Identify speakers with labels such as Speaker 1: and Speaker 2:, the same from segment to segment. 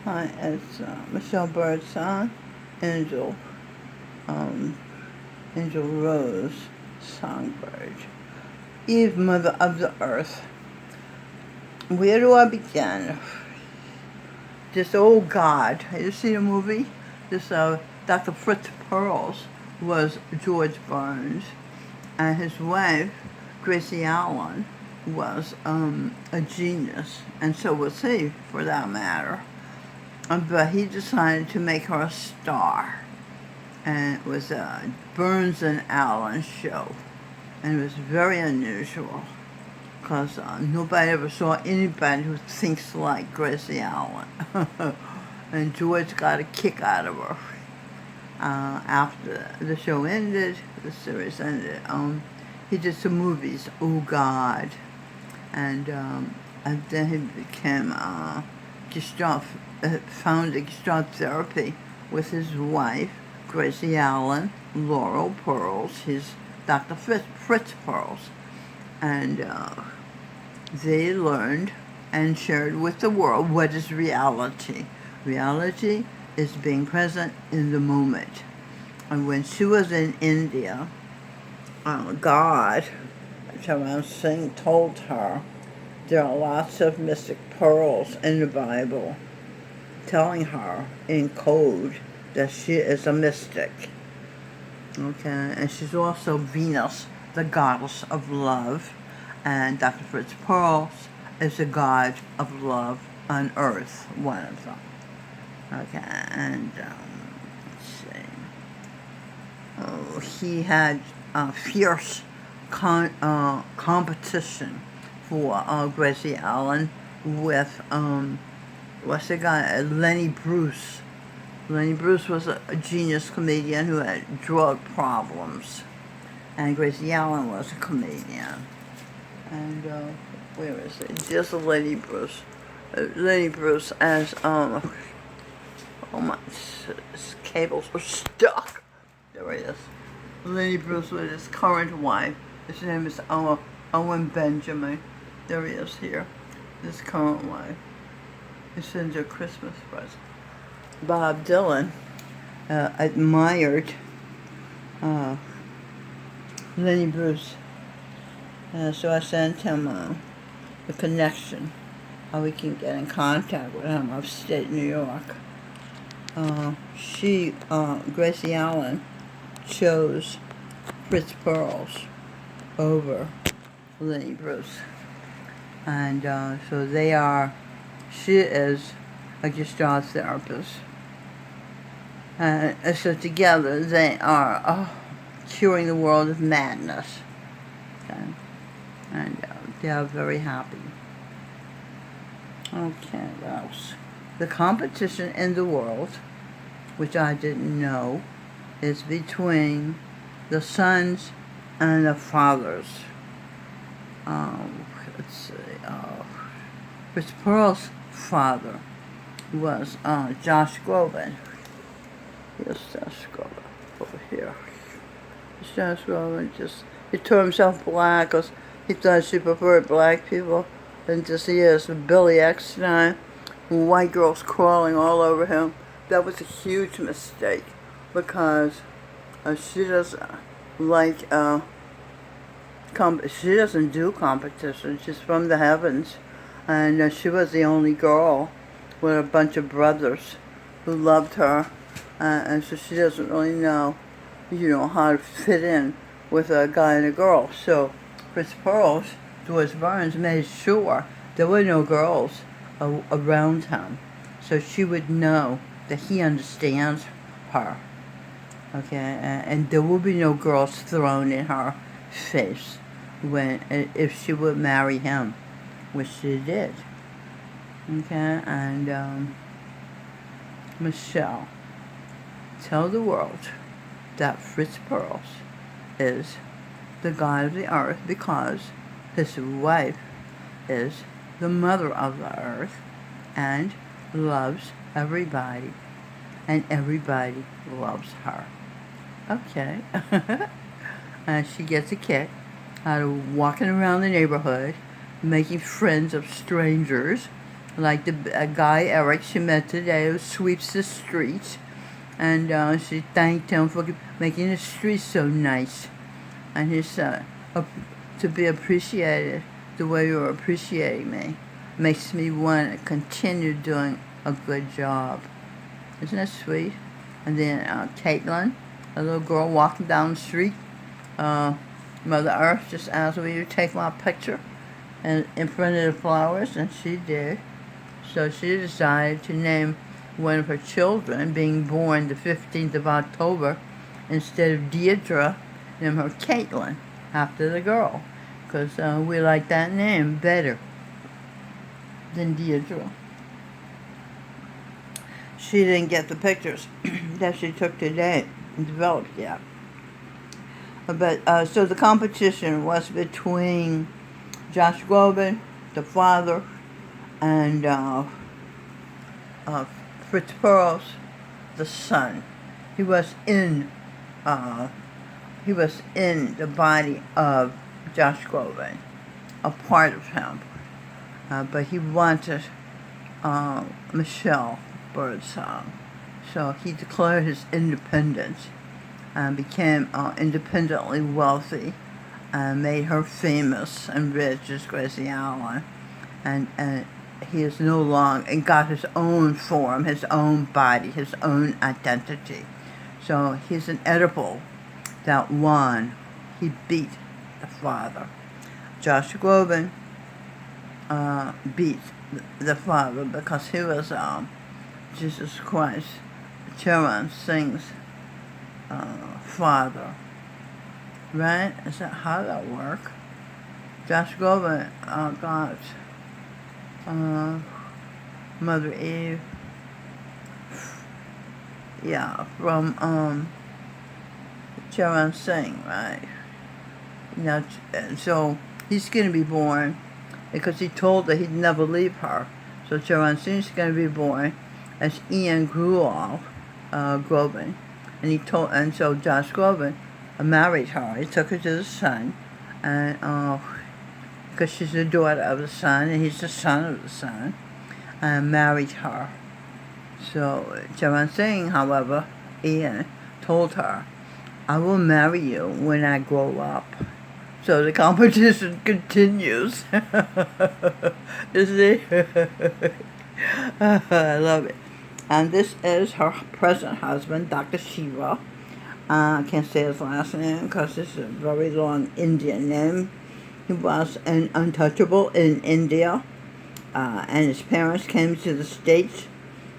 Speaker 1: Hi, it's Michelle Bird's Angel, um, Angel Rose Songbird. Eve, Mother of the Earth. Where do I begin? This old God. You see the movie? This Dr. Fritz Perls was George Burns, and his wife, Gracie Allen, was a genius, and so was he, for that matter. But he decided to make her a star, and it was a Burns and Allen show, and it was very unusual because nobody ever saw anybody who thinks like Gracie Allen. And George got a kick out of her. After the show ended, the series ended, he did some movies, Oh God, and then he became founded Gestalt therapy with his wife, Gracie Allen, Laurel Pearls, his Dr. Fritz Pearls, and they learned and shared with the world what is reality. Reality is being present in the moment. And when she was in India, God, Charan Singh, told her there are lots of mystic pearls in the Bible, telling her in code that she is a mystic. Okay, and she's also Venus, the goddess of love, and Dr. Fritz Perls is the god of love on earth, one of them. Okay, and let's see. Oh, he had a fierce competition for Gracie Allen with what's the guy? Lenny Bruce. Lenny Bruce was a genius comedian who had drug problems, and Gracie Allen was a comedian. And where is it? Just Lenny Bruce. Lenny Bruce as oh my, his cables are stuck. There he is. Lenny Bruce with his current wife. His name is Owen Benjamin. There he is here. His current wife. He sends her a Christmas present. Bob Dylan admired Lenny Bruce. So I sent him a connection, how we can get in contact with him upstate New York. Gracie Allen, chose Fritz Perls over Lenny Bruce. And so she is a Gestalt therapist. And so together they are curing the world of madness. Okay? And they are very happy. Okay, what else? The competition in the world, which I didn't know, is between the sons and the fathers. Let's see. Fritz Perls' father was Josh Groban. Here's Josh Groban over here. Josh Groban he turned himself black because he thought she preferred black people. And just he is with Billy Eckstein, white girls crawling all over him. That was a huge mistake because she doesn't like she doesn't do competition. She's from the heavens, and she was the only girl with a bunch of brothers who loved her, and so she doesn't really know, how to fit in with a guy and a girl. So Fritz Perls, George Burns, made sure there were no girls around him, so she would know that he understands her. Okay, and there will be no girls thrown in her face if she would marry him, which she did. Okay, and Michelle, tell the world that Fritz Perls is the god of the earth because his wife is the mother of the earth and loves everybody, and everybody loves her. Okay. And she gets a kick out of walking around the neighborhood, making friends of strangers, like the guy Eric she met today who sweeps the streets, and she thanked him for making the streets so nice, and he said to be appreciated the way you're appreciating me makes me want to continue doing a good job. Isn't that sweet? And then Caitlin, a little girl walking down the street, Mother Earth just asked me to take my picture and in front of the flowers, and she did. So she decided to name one of her children, being born the 15th of October, instead of Deidre, name her Caitlin, after the girl, because we like that name better than Deidre. She didn't get the pictures that she took today and developed yet. But so the competition was between Josh Groban, the father, and Fritz Perls, the son. He was in the body of Josh Groban, a part of him, but he wanted Michelle Birdsong, so he declared his independence and became independently wealthy, and made her famous and rich as Gracie Allen, and he is no longer, and got his own form, his own body, his own identity. So he's an edible that won. He beat the father. Josh Groban beat the father because he was Jesus Christ, Charan Singh's father. Right? Is that how that work? Josh Groban got Mother Eve, from Charan Singh, right? Now, so he's going to be born because he told her he'd never leave her. So Charan Singh's going to be born as Ian Groban, and so Josh Groban married her. He took her to the sun, and because she's the daughter of the sun, and he's the son of the sun, and married her. So Charan Singh, however, Ian told her, "I will marry you when I grow up." So the competition continues. You see? I love it. And this is her present husband, Dr. Shiva. I can't say his last name because it's a very long Indian name. He was an untouchable in India, and his parents came to the States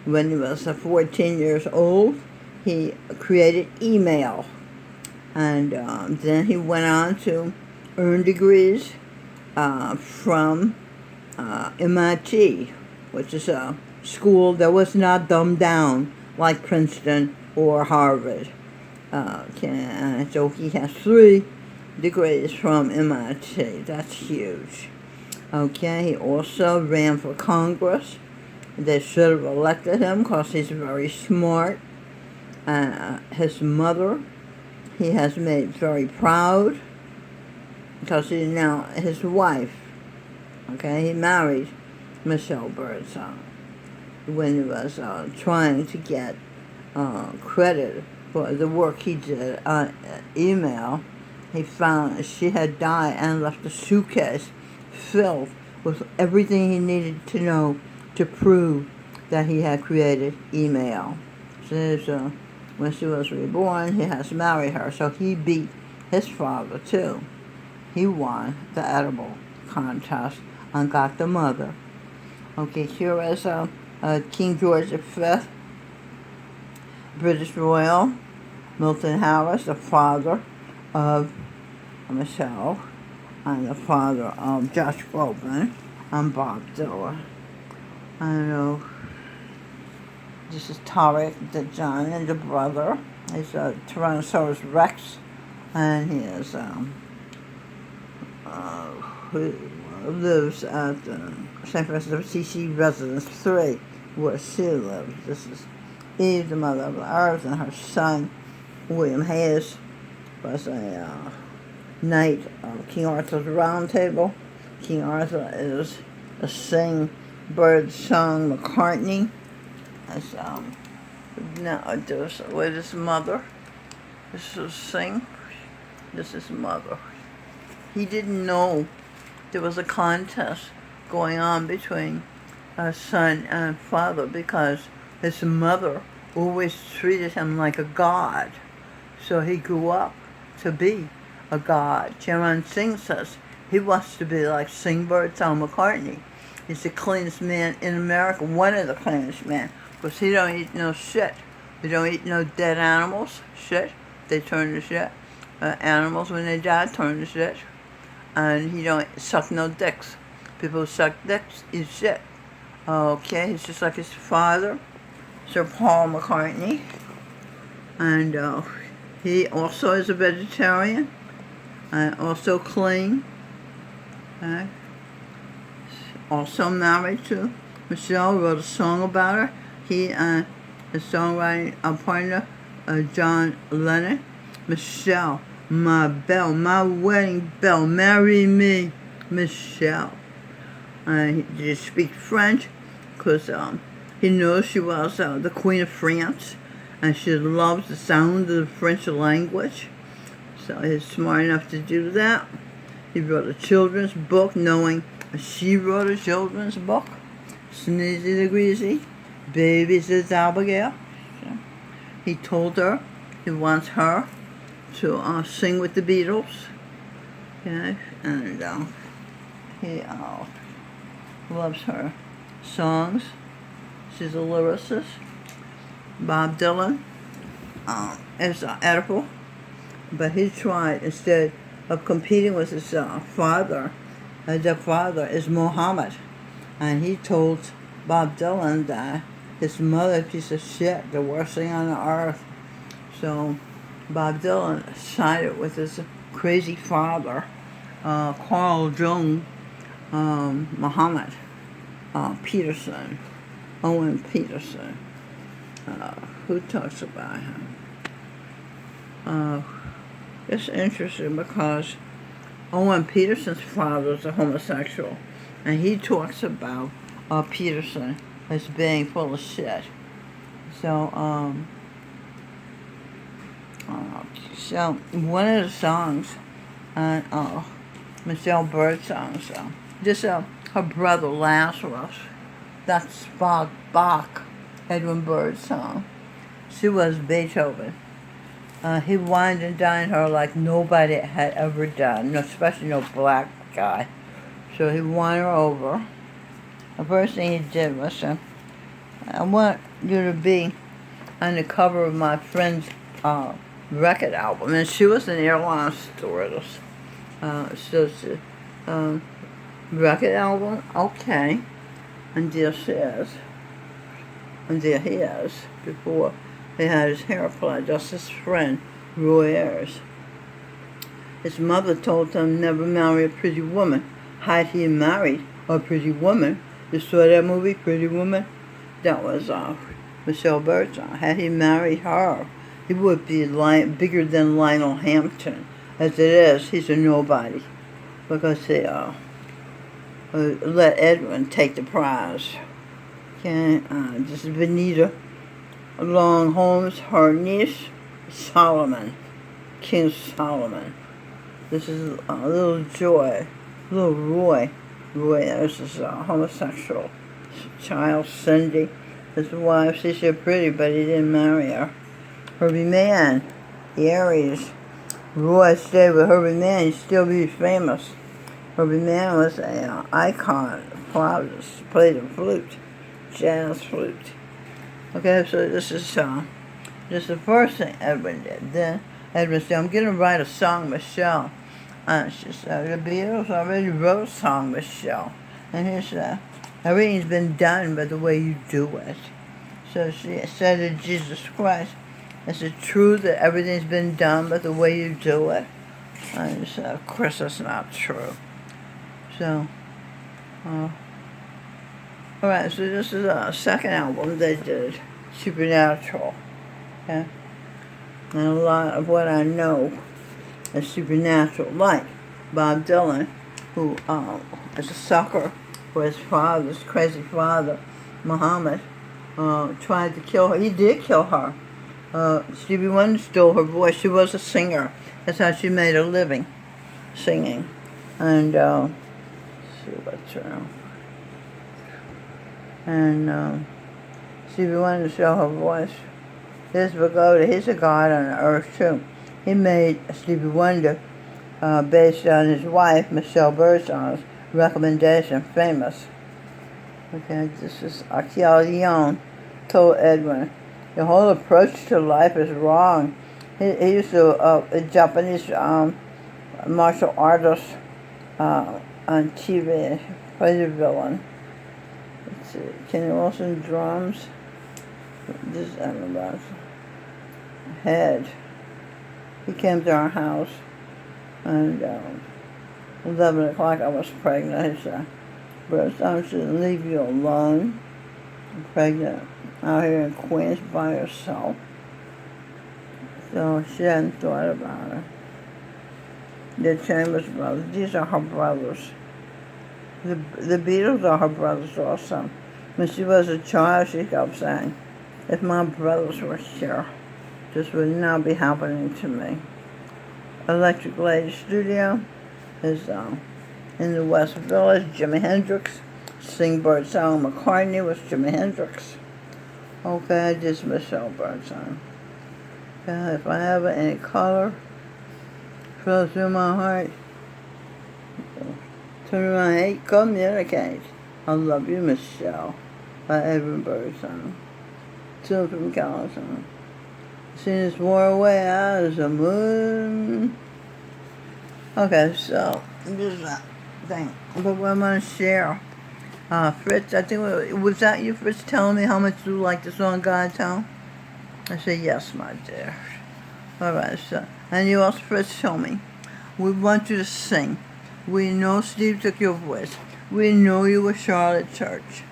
Speaker 1: when he was 14 years old. He created email, and then he went on to earn degrees from MIT, which is a school that was not dumbed down like Princeton or Harvard. So he has 3 degrees from MIT. That's huge. Okay, he also ran for Congress. They should have elected him because he's very smart. His mother, he has made very proud because he's now his wife. Okay, he married Michelle Birdsong when he was trying to get credit for the work he did on email. He found she had died and left a suitcase filled with everything he needed to know to prove that he had created email. So when she was reborn, he has married her. So he beat his father too. He won the edible contest and got the mother. Okay, here is King George V, British Royal, Milton Harris, the father of Michelle, and the father of Josh Groban, and Bob Dylan. I know this is Tarek, the giant, the brother. He's a Tyrannosaurus Rex, and he is who lives at San Francisco CC Residence 3, where she lives. This is Eve, the mother of the earth, and her son, William Hayes, was a knight of King Arthur's Round Table. King Arthur is a Birdsong McCartney. As now there's with his mother. This is sing. This is mother. He didn't know there was a contest going on between son and father because his mother always treated him like a god. So he grew up to be a god. Jaron Singh says he wants to be like Birdsong McCartney. He's the cleanest man in America, one of the cleanest men, because he don't eat no shit. He don't eat no dead animals, shit. They turn to shit. Animals, when they die, turn to shit. And he don't suck no dicks. People who suck dicks eat shit. Okay, he's just like his father, Sir Paul McCartney. And he also is a vegetarian, and also clean. Also married to Michelle, wrote a song about her. He and his songwriting partner, John Lennon. Michelle, my belle, my wedding belle, marry me, Michelle. He did speak French because he knows she was the Queen of France, and she loves the sound of the French language. So he's smart enough to do that. He wrote a children's book, knowing she wrote a children's book. Sneezy the Greasy, Babies is Abigail. So he told her he wants her to sing with the Beatles. Okay, and he loves her songs. She's a lyricist. Bob Dylan is Oedipal, but he tried, instead of competing with his father, their father is Muhammad, and he told Bob Dylan that his mother, a piece of shit, the worst thing on the earth. So Bob Dylan sided with his crazy father, Carl Jung, Muhammad, Peterson, Owen Peterson. Who talks about him? It's interesting because Owen Peterson's father is a homosexual, and he talks about Peterson as being full of shit. So, so one of the songs on Michelle Birdsong song, just her brother Lazarus, that's Bach, Edwin Birdsong. She was Beethoven. He wined and dined her like nobody had ever done, especially no black guy. So he won her over. The first thing he did was, I want you to be on the cover of my friend's record album. And she was an airline stewardess. Record album, okay. And there she is. And there he is, before he had his hair applied, just his friend, Roy Ayers. His mother told him never marry a pretty woman. Had he married a pretty woman, you saw that movie, Pretty Woman? That was Michelle Birdsong. Had he married her, he would be bigger than Lionel Hampton. As it is, he's a nobody, because they let Edwin take the prize. Okay, this is Benita Long Holmes, her niece, Solomon, King Solomon. This is little Joy, little Roy. Roy, this is a homosexual child, Cindy. His wife, she's so pretty, but he didn't marry her. Herbie Mann, the Aries. Roy stayed with Herbie Mann, he'd still be famous. Herbie Mann was an icon, flautist, played the flute, jazz flute. Okay, so this is the first thing Edwin did. Then Edwin said, I'm going to write a song, Michelle. And she said, the Beatles already wrote a song, Michelle. And he said, everything's been done by the way you do it. So she said to Jesus Christ, is it true that everything's been done by the way you do it? And he said, of course that's not true. So, alright, so this is a second album they did, Supernatural. Okay? And a lot of what I know is supernatural, like Bob Dylan, who is a sucker for his father, his crazy father, Muhammad, tried to kill her. He did kill her. Stevie Wonder stole her voice. She was a singer. That's how she made her living, singing. And, let's see what's her. And Stevie Wonder stole her voice. This pagoda, he's a god on the earth too. He made Stevie Wonder, based on his wife, Michelle Birdsong's recommendation, famous. Okay, this is Akil Young told Edwin, your whole approach to life is wrong. He used to, a Japanese martial artist on TV, played a villain. Let's see, Kenny Wilson drums. This is about head. He came to our house, and 11 o'clock I was pregnant. He said, "Bruce, I shouldn't leave you alone. I'm pregnant out here in Queens by yourself." So she hadn't thought about it. The Chambers brothers, these are her brothers. The Beatles are her brothers also. When she was a child, she kept saying, if my brothers were here, this would not be happening to me. Electric Lady Studio is in the West Village. Jimi Hendrix. Sing Birdsong. McCartney was Jimi Hendrix. Okay, just Michelle Birdsong. Okay, if I have any color flow through my heart, turn my hate, communicate. I love you, Michelle, by Edwin Birdsong. Tune from California. Seen this war away out as a moon. Okay, so this is that thing. But what I'm going to share, Fritz, I think, was that you, Fritz, telling me how much you like the song God's Home? I said, yes, my dear. All right, so, and you also, Fritz, told me, we want you to sing. We know Steve took your voice. We know you were Charlotte Church.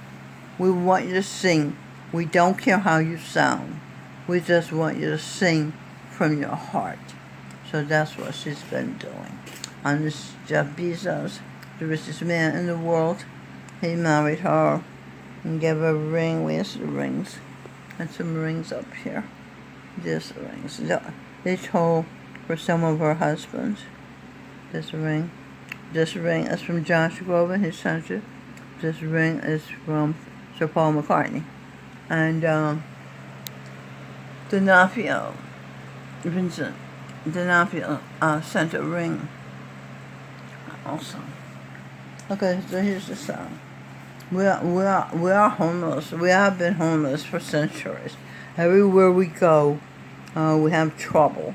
Speaker 1: We want you to sing. We don't care how you sound. We just want you to sing from your heart. So that's what she's been doing. And this Jeff Bezos, the richest man in the world, he married her and gave her a ring. Where's the rings? And some rings up here. There's the rings. They told for some of her husbands. This ring. This ring is from Josh Groban, his son. This ring is from Sir Paul McCartney. And D'Onofrio, Vincent D'Onofrio sent a ring also. Okay, so here's the song. We are homeless. We have been homeless for centuries. Everywhere we go, we have trouble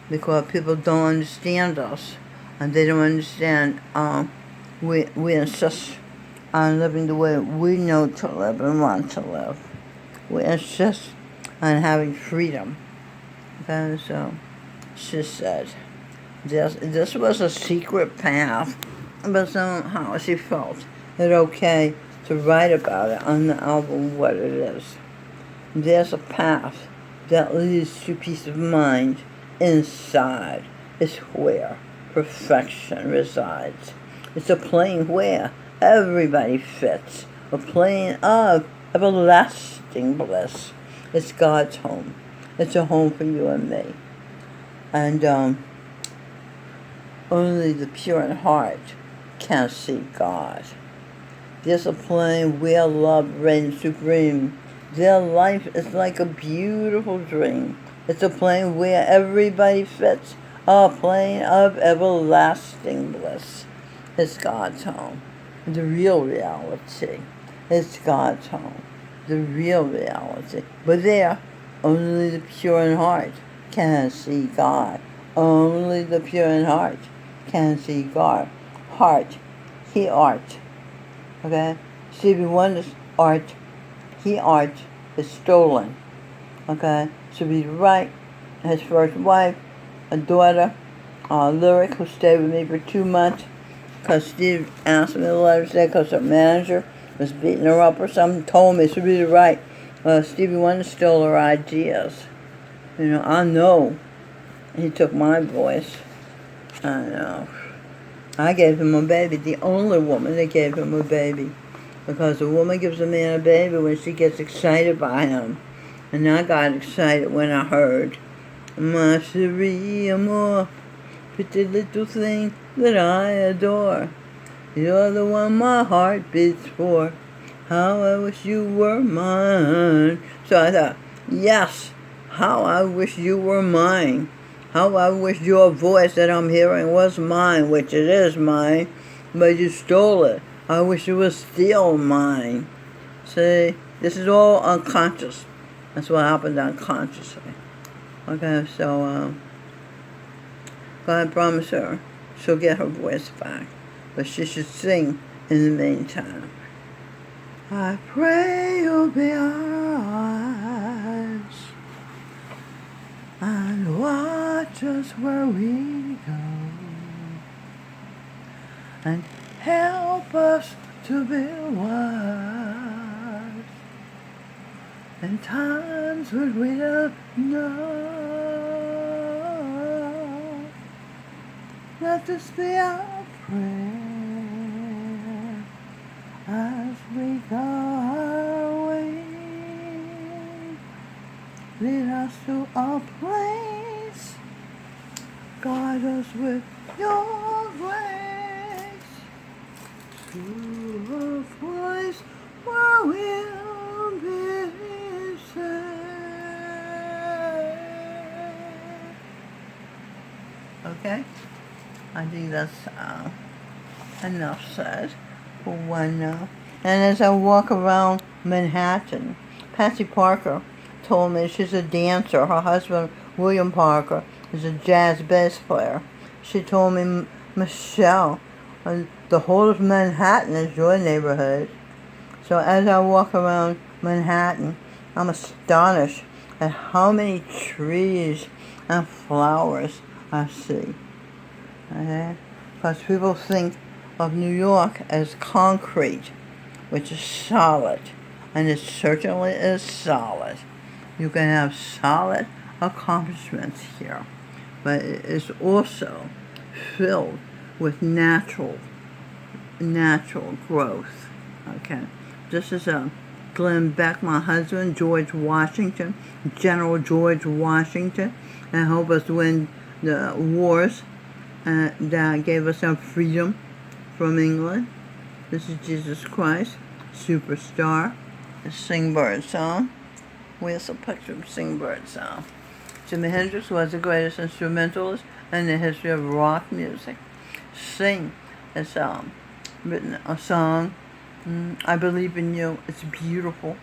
Speaker 1: because people don't understand us, and they don't understand. We insist on living the way we know to live and want to live. We insist on having freedom. Okay, so she said this was a secret path, but somehow she felt it okay to write about it on the album What It Is. There's a path that leads to peace of mind inside. It's where perfection resides. It's a plane where everybody fits. A plane of everlasting bliss. It's God's home. It's a home for you and me. And only the pure in heart can see God. There's a plane where love reigns supreme. Their life is like a beautiful dream. It's a plane where everybody fits. A plane of everlasting bliss. It's God's home. The real reality. It's God's home. The real reality. But there, only the pure in heart can see God. Only the pure in heart can see God. Heart. He art. Okay? Stevie Wonder's art. He art is stolen. Okay? So he's right. His first wife, a daughter, Lyric, who stayed with me for 2 months, because Steve asked me to let her stay because her manager was beating her up or something, told me she was right. Stevie Wonder stole her ideas. You know, I know he took my voice. I know. I gave him a baby, the only woman that gave him a baby. because a woman gives a man a baby when she gets excited by him. And I got excited when I heard, "Ma chérie, amour, pretty little thing that I adore. You're the one my heart beats for. How I wish you were mine." So I thought, yes, how I wish you were mine. How I wish your voice that I'm hearing was mine, which it is mine, but you stole it. I wish it was still mine. See, this is all unconscious. That's what happened unconsciously. Okay, so God promised her she'll get her voice back, but she should sing in the meantime. I pray you'll be our eyes and watch us where we go, and help us to be wise in times when we don't know. Let this be our prayer as we go our way. Lead us to a place, guide us with your grace, to a place where we'll be safe. Okay? I think that's enough said for one now. And as I walk around Manhattan, Patsy Parker told me she's a dancer. Her husband, William Parker, is a jazz bass player. She told me, "Michelle, the whole of Manhattan is your neighborhood." So as I walk around Manhattan, I'm astonished at how many trees and flowers I see. Okay? Because people think of New York as concrete, which is solid, and it certainly is solid. You can have solid accomplishments here, but it is also filled with natural growth. Okay, this is Glenn Beck, my husband, George Washington, General George Washington, and helped us win the wars that gave us our freedom from England. This is Jesus Christ, Superstar, the Singbird song. Where's a picture of Singbird song? Jimi Hendrix was the greatest instrumentalist in the history of rock music. Sing has written a song, I Believe in You. It's beautiful.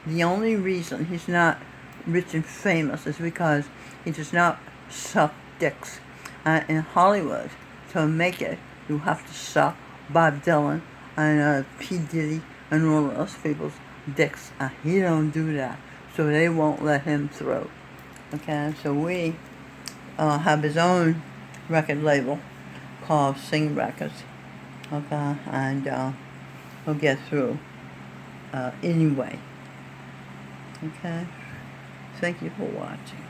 Speaker 1: The only reason he's not rich and famous is because he does not suck dicks. In Hollywood, to make it, you have to suck Bob Dylan and P. Diddy and all of those people's dicks. He don't do that, so they won't let him through. Okay, so we have his own record label called Sing Records. Okay, and we'll get through anyway. Okay, thank you for watching.